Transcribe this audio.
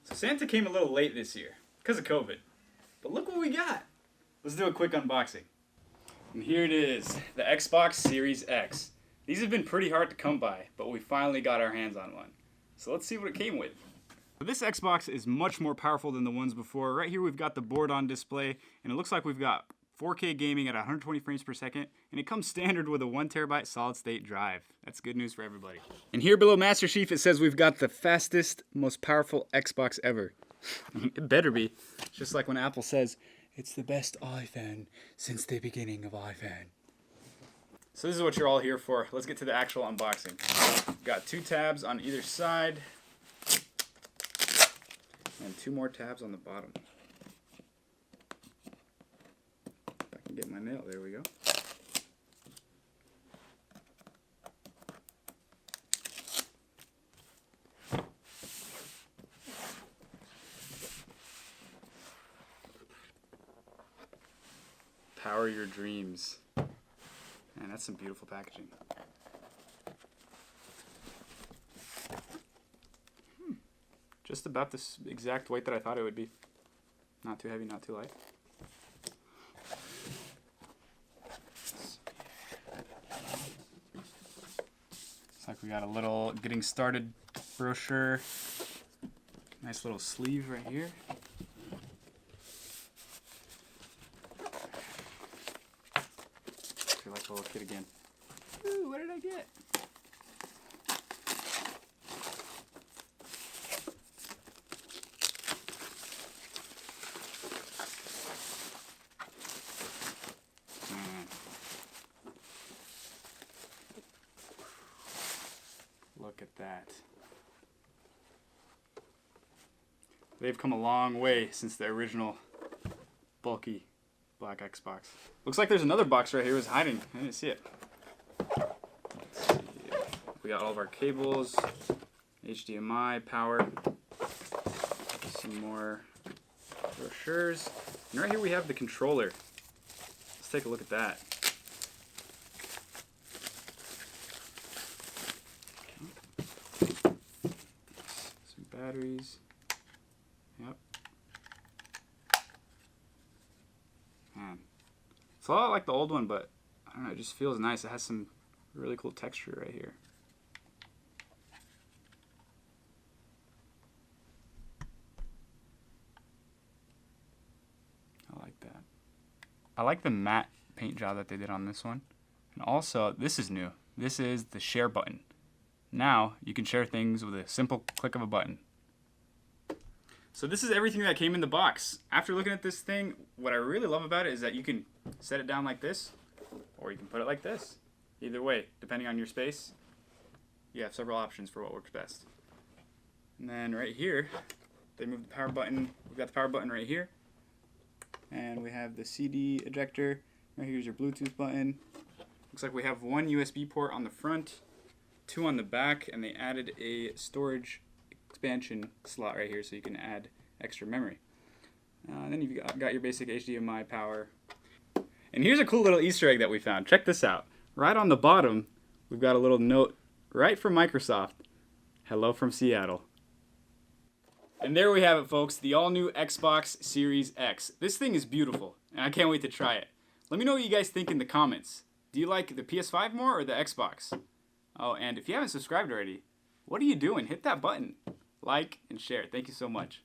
So Santa came a little late this year because of COVID. But look what we got. Let's do a quick unboxing. And here it is, the Xbox Series X. These have been pretty hard to come by, but we finally got our hands on one. So let's see what it came with. This Xbox is much more powerful than the ones before. Right here we've got the board on display, and it looks like we've got 4K gaming at 120 frames per second, and it comes standard with a 1TB solid state drive. That's good news for everybody. And here below Master Chief it says we've got the fastest, most powerful Xbox ever. It better be. Just like when Apple says, it's the best iPhone since the beginning of iPhone. So this is what you're all here for. Let's get to the actual unboxing. Got 2 tabs on either side, and 2 more tabs on the bottom. If I can get my nail, there we go. Power your dreams. Man, that's some beautiful packaging. Just about this exact weight that I thought it would be. Not too heavy, not too light. Looks like we got a little getting started brochure. Nice little sleeve right here. I feel like a little kid again. Ooh, what did I get? Look at that. They've come a long way since the original bulky black Xbox. Looks like there's another box right here. It was hiding. I didn't see it. Let's see. We got all of our cables, HDMI, power, some more brochures. And right here we have the controller. Let's take a look at that. Some batteries. Yep. Man. It's a lot like the old one, but I don't know, it just feels nice. It has some really cool texture right here. I like that. I like the matte paint job that they did on this one. And also, this is new. This is the share button. Now, you can share things with a simple click of a button. So this is everything that came in the box. After looking at this thing, what I really love about it is that you can set it down like this, or you can put it like this. Either way, depending on your space, you have several options for what works best. And then right here, they moved the power button. We've got the power button right here. And we have the CD ejector. Right here's your Bluetooth button. Looks like we have 1 USB port on the front, 2 on the back, and they added a storage expansion slot right here so you can add extra memory. Then you've got your basic HDMI power. And here's a cool little Easter egg that we found. Check this out. Right on the bottom, we've got a little note right from Microsoft. Hello from Seattle. And there we have it, folks. The all-new Xbox Series X. This thing is beautiful, and I can't wait to try it. Let me know what you guys think in the comments. Do you like the PS5 more or the Xbox? Oh, and if you haven't subscribed already, what are you doing? Hit that button. Like and share. Thank you so much.